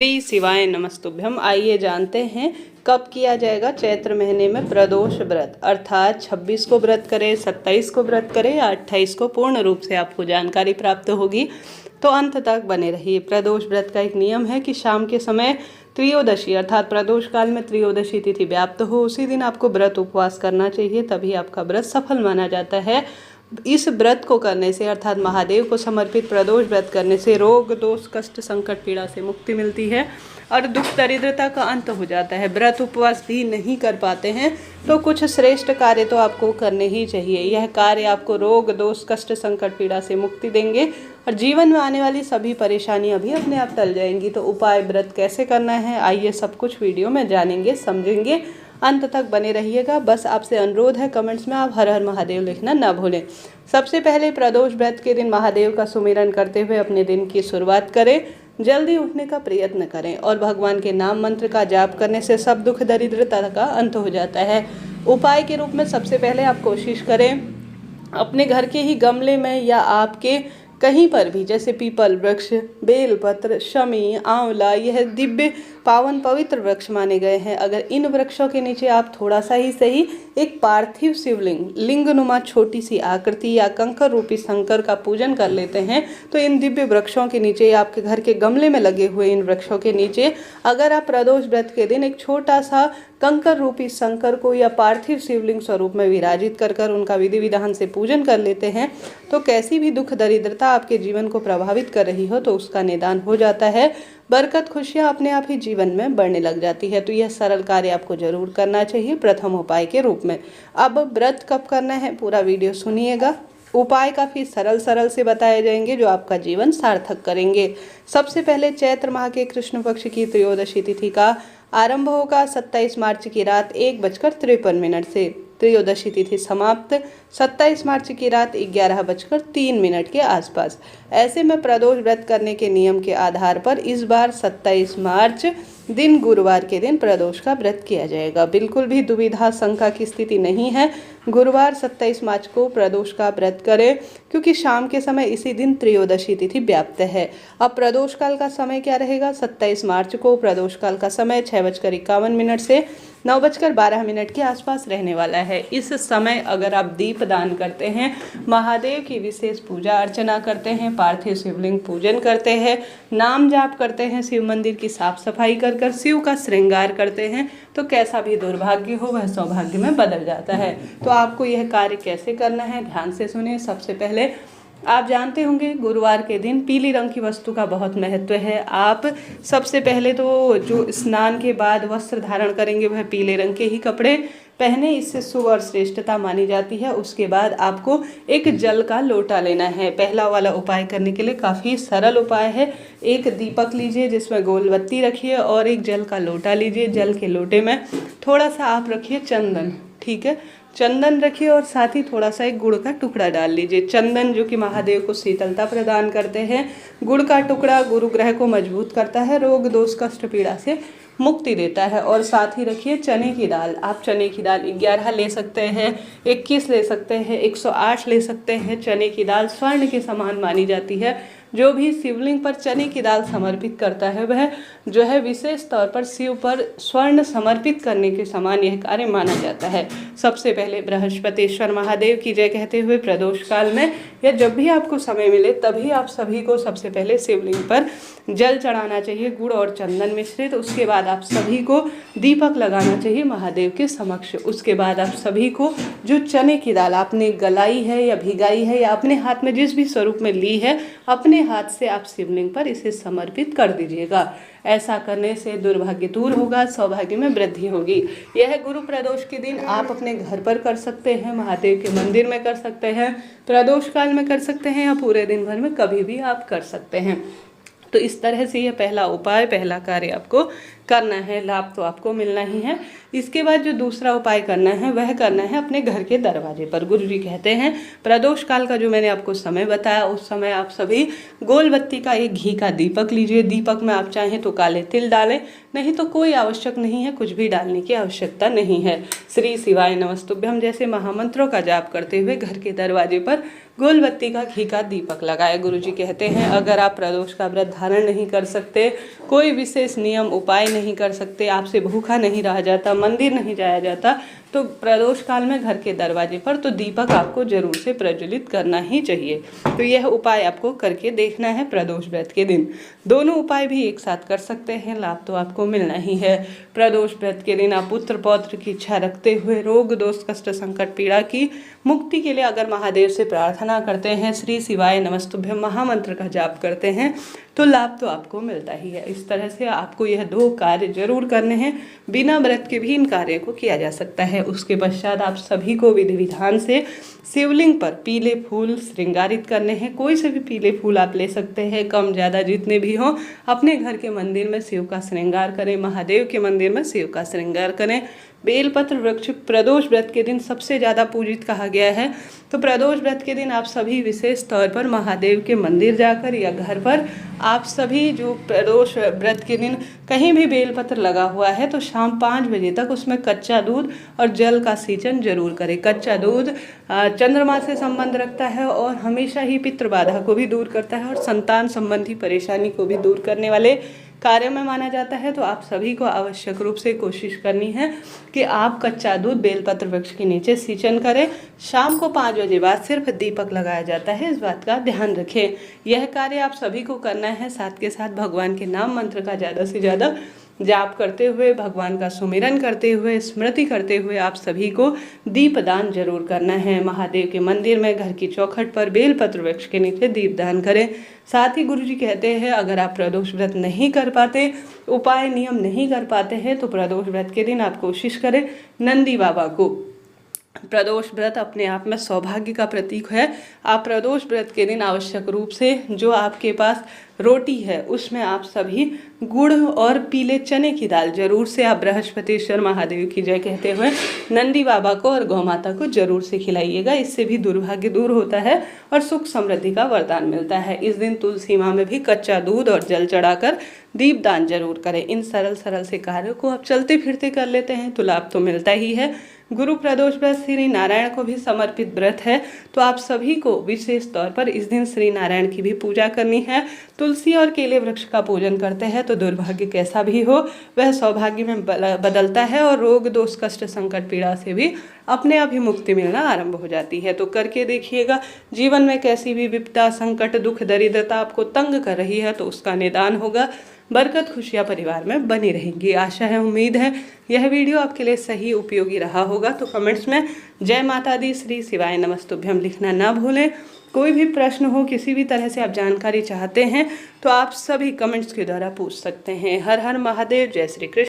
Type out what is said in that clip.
श्री शिवाय नमस्तुभ्यम। आइए जानते हैं कब किया जाएगा चैत्र महीने में प्रदोष व्रत, अर्थात 26 को व्रत करें, 27 को व्रत करें या 28 को। पूर्ण रूप से आपको जानकारी प्राप्त होगी तो अंत तक बने रहिए। प्रदोष व्रत का एक नियम है कि शाम के समय त्रयोदशी अर्थात प्रदोष काल में त्रयोदशी तिथि व्याप्त हो, उसी दिन आपको व्रत उपवास करना चाहिए, तभी आपका व्रत सफल माना जाता है। इस व्रत को करने से अर्थात महादेव को समर्पित प्रदोष व्रत करने से रोग दोष कष्ट संकट पीड़ा से मुक्ति मिलती है और दुख दरिद्रता का अंत हो जाता है। व्रत उपवास भी नहीं कर पाते हैं तो कुछ श्रेष्ठ कार्य तो आपको करने ही चाहिए। यह कार्य आपको रोग दोष कष्ट संकट पीड़ा से मुक्ति देंगे और जीवन में आने वाली सभी परेशानियां भी अपने आप टल जाएंगी। तो उपाय व्रत कैसे करना है, आइए सब कुछ वीडियो में जानेंगे समझेंगे, अंत तक बने रहिएगा। बस आपसे अनुरोध है कमेंट्स में आप हर हर महादेव लिखना ना भूलें। सबसे पहले प्रदोष व्रत के दिन महादेव का सुमिरन करते हुए अपने दिन की शुरुआत करें। जल्दी उठने का प्रयत्न करें और भगवान के नाम मंत्र का जाप करने से सब दुख दरिद्रता का अंत हो जाता है। उपाय के रूप में सबसे पहले आप कोशिश करें अपने घर के ही गमले में या आपके कहीं पर भी, जैसे पीपल वृक्ष, बेलपत्र, शमी, आंवला, यह दिव्य पावन पवित्र वृक्ष माने गए हैं। अगर इन वृक्षों के नीचे आप थोड़ा सा ही सही एक पार्थिव शिवलिंग, लिंगनुमा छोटी सी आकृति या कंकर रूपी शंकर का पूजन कर लेते हैं तो इन दिव्य वृक्षों के नीचे, आपके घर के गमले में लगे हुए इन वृक्षों के नीचे अगर आप प्रदोष व्रत के दिन एक छोटा सा कंकर रूपी शंकर को या पार्थिव शिवलिंग स्वरूप में विराजित कर उनका विधि विधान से पूजन कर लेते हैं तो कैसी भी दुख दरिद्रता आपके जीवन को प्रभावित कर रही हो तो उसका निदान हो जाता है। बरकत खुशियाँ अपने आप ही जीवन में बढ़ने लग जाती है। तो यह सरल कार्य आपको जरूर करना चाहिए प्रथम उपाय के रूप में। अब व्रत कब करना है पूरा वीडियो सुनिएगा। उपाय काफ़ी सरल से बताए जाएंगे जो आपका जीवन सार्थक करेंगे। सबसे पहले चैत्र माह के कृष्ण पक्ष की त्रयोदशी तिथि का आरंभ होगा 27 मार्च की रात 1:53 से। त्रयोदशी तिथि समाप्त 27 मार्च की रात 11:03 के आसपास। ऐसे में प्रदोष व्रत करने के नियम के आधार पर इस बार 27 मार्च दिन गुरुवार के दिन प्रदोष का व्रत किया जाएगा। बिल्कुल भी दुविधा शंका की स्थिति नहीं है। गुरुवार 27 मार्च को प्रदोष का व्रत करें क्योंकि शाम के समय इसी दिन त्रयोदशी तिथि व्याप्त है। अब प्रदोष काल का समय क्या रहेगा? 27 मार्च को प्रदोष काल का समय 6:51 से 9:12 के आसपास रहने वाला है। इस समय अगर आप दीप दान करते हैं, महादेव की विशेष पूजा अर्चना करते हैं, पार्थिव शिवलिंग पूजन करते हैं, नाम जाप करते हैं, शिव मंदिर की साफ सफाई कर शिव का श्रृंगार करते हैं तो कैसा भी दुर्भाग्य हो वह सौभाग्य में बदल जाता है। तो आपको यह कार्य कैसे करना है ध्यान से सुनिए। सबसे पहले आप जानते होंगे गुरुवार के दिन पीली रंग की वस्तु का बहुत महत्व है। आप सबसे पहले तो जो स्नान के बाद वस्त्र धारण करेंगे वह पीले रंग के ही कपड़े पहने, इससे शुभ और श्रेष्ठता मानी जाती है। उसके बाद आपको एक जल का लोटा लेना है। पहला वाला उपाय करने के लिए काफ़ी सरल उपाय है। एक दीपक लीजिए जिसमें गोल बत्ती रखिए और एक जल का लोटा लीजिए। जल के लोटे में थोड़ा सा आप रखिए चंदन, ठीक है, चंदन रखिए और साथ ही थोड़ा सा एक गुड़ का टुकड़ा डाल लीजिए। चंदन जो कि महादेव को शीतलता प्रदान करते हैं, गुड़ का टुकड़ा गुरु ग्रह को मजबूत करता है, रोग दोष कष्ट पीड़ा से मुक्ति देता है। और साथ ही रखिए चने की दाल। आप चने की दाल 11 ले सकते हैं, 21 ले सकते हैं, 108 ले सकते हैं। चने की दाल स्वर्ण के समान मानी जाती है। जो भी शिवलिंग पर चने की दाल समर्पित करता है वह जो है विशेष तौर पर शिव पर स्वर्ण समर्पित करने के समान यह कार्य माना जाता है। सबसे पहले बृहस्पतिश्वर महादेव की जय कहते हुए प्रदोष काल में या जब भी आपको समय मिले तभी आप सभी को सबसे पहले शिवलिंग पर जल चढ़ाना चाहिए, गुड़ और चंदन मिश्रित। उसके बाद आप सभी को दीपक लगाना चाहिए महादेव के समक्ष। उसके बाद आप सभी को जो चने की दाल आपने गलाई है या भिगाई है या अपने हाथ में जिस भी स्वरूप में ली है, अपने हाथ से आप शिवलिंग पर इसे समर्पित कर दीजिएगा। ऐसा करने से दुर्भाग्य दूर होगा, सौभाग्य में वृद्धि होगी। यह गुरु प्रदोष के दिन आप अपने घर पर कर सकते हैं, महादेव के मंदिर में कर सकते हैं, प्रदोष काल में कर सकते हैं या पूरे दिन भर में कभी भी आप कर सकते हैं। तो इस तरह से यह पहला उपाय, पहला कार्य आपको करना है। लाभ तो आपको मिलना ही है। इसके बाद जो दूसरा उपाय करना है वह करना है अपने घर के दरवाजे पर। गुरुजी कहते हैं प्रदोष काल का जो मैंने आपको समय बताया उस समय आप सभी गोल बत्ती का एक घी का दीपक लीजिए। दीपक में आप चाहें तो काले तिल डालें, नहीं तो कोई आवश्यक नहीं है, कुछ भी डालने की आवश्यकता नहीं है। श्री शिवाय नमस्तुभ्यम जैसे महामंत्रों का जाप करते हुए घर के दरवाजे पर गोल बत्ती का घी का दीपक लगाए। गुरुजी कहते हैं अगर आप प्रदोष का व्रत धारण नहीं कर सकते, कोई विशेष नियम उपाय नहीं कर सकते, आपसे भूखा नहीं रहा जाता, मंदिर नहीं जाया जाता, तो प्रदोष काल में घर के दरवाजे पर तो दीपक आपको जरूर से प्रज्वलित करना ही चाहिए। तो यह उपाय आपको करके देखना है प्रदोष व्रत के दिन। दोनों उपाय भी एक साथ कर सकते हैं, लाभ तो आपको मिलना ही है। प्रदोष व्रत के दिन आप पुत्र पौत्र की इच्छा रखते हुए रोग दोष कष्ट संकट पीड़ा की मुक्ति के लिए अगर महादेव से प्रार्थना करते हैं, श्री शिवाय नमस्तुभ्यम महामंत्र का जाप करते हैं, तो लाभ तो आपको मिलता ही है। इस तरह से आपको यह 2 कार्य जरूर करने हैं। बिना व्रत के भी इन कार्यों को किया जा सकता है। उसके पश्चात आप सभी को विधि विधान से शिवलिंग पर पीले फूल श्रृंगारित करने हैं। कोई से भी पीले फूल आप ले सकते हैं, कम ज़्यादा जितने भी हों। अपने घर के मंदिर में शिव का श्रृंगार करें, महादेव के मंदिर में शिव का श्रृंगार करें। बेलपत्र वृक्ष प्रदोष व्रत के दिन सबसे ज़्यादा पूजित कहा गया है। तो प्रदोष व्रत के दिन आप सभी विशेष तौर पर महादेव के मंदिर जाकर या घर पर आप सभी जो प्रदोष व्रत के दिन कहीं भी बेलपत्र लगा हुआ है तो शाम 5 बजे तक उसमें कच्चा दूध और जल का सिंचन जरूर करें। कच्चा दूध चंद्रमा से संबंध रखता है और हमेशा ही पितृ बाधा को भी दूर करता है और संतान संबंधी परेशानी को भी दूर करने वाले कार्य में माना जाता है। तो आप सभी को आवश्यक रूप से कोशिश करनी है कि आप कच्चा दूध बेलपत्र वृक्ष के नीचे सिंचन करें। शाम को 5 बजे बाद सिर्फ दीपक लगाया जाता है, इस बात का ध्यान रखें। यह कार्य आप सभी को करना है। साथ के साथ भगवान के नाम मंत्र का ज़्यादा से ज़्यादा जाप करते हुए, भगवान का सुमिरन करते हुए, स्मृति करते हुए आप सभी को दीपदान जरूर करना है। महादेव के मंदिर में घर की चौखट पर बेलपत्र वृक्ष के नीचे दीपदान करें। साथ ही गुरुजी कहते हैं अगर आप प्रदोष व्रत नहीं कर पाते, उपाय नियम नहीं कर पाते हैं, तो प्रदोष व्रत के दिन आप कोशिश करें नंदी बाबा को। प्रदोष व्रत अपने आप में सौभाग्य का प्रतीक है। आप प्रदोष व्रत के दिन आवश्यक रूप से जो आपके पास रोटी है उसमें आप सभी गुड़ और पीले चने की दाल जरूर से आप बृहस्पतिश्वर महादेव की जय कहते हुए नंदी बाबा को और गौ माता को जरूर से खिलाइएगा। इससे भी दुर्भाग्य दूर होता है और सुख समृद्धि का वरदान मिलता है। इस दिन तुलसी माँ में भी कच्चा दूध और जल चढ़ाकर दीपदान जरूर करें। इन सरल से कार्यों को आप चलते फिरते कर लेते हैं तो लाभ तो मिलता ही है। गुरु प्रदोष व्रत श्री नारायण को भी समर्पित व्रत है, तो आप सभी को विशेष तौर पर इस दिन श्री नारायण की भी पूजा करनी है। तुलसी और केले वृक्ष का पूजन करते हैं तो दुर्भाग्य कैसा भी हो वह सौभाग्य में बदलता है और रोग दोष कष्ट संकट पीड़ा से भी अपने आप ही मुक्ति मिलना आरंभ हो जाती है। तो करके देखिएगा। जीवन में कैसी भी विपदा संकट दुख दरिद्रता आपको तंग कर रही है तो उसका निदान होगा। बरकत खुशियाँ परिवार में बनी रहेंगी। आशा है, उम्मीद है यह वीडियो आपके लिए सही उपयोगी रहा होगा। तो कमेंट्स में जय माता दी, श्री शिवाय नमस्तुभ्यम लिखना ना भूलें। कोई भी प्रश्न हो, किसी भी तरह से आप जानकारी चाहते हैं तो आप सभी कमेंट्स के द्वारा पूछ सकते हैं। हर हर महादेव, जय श्री कृष्ण।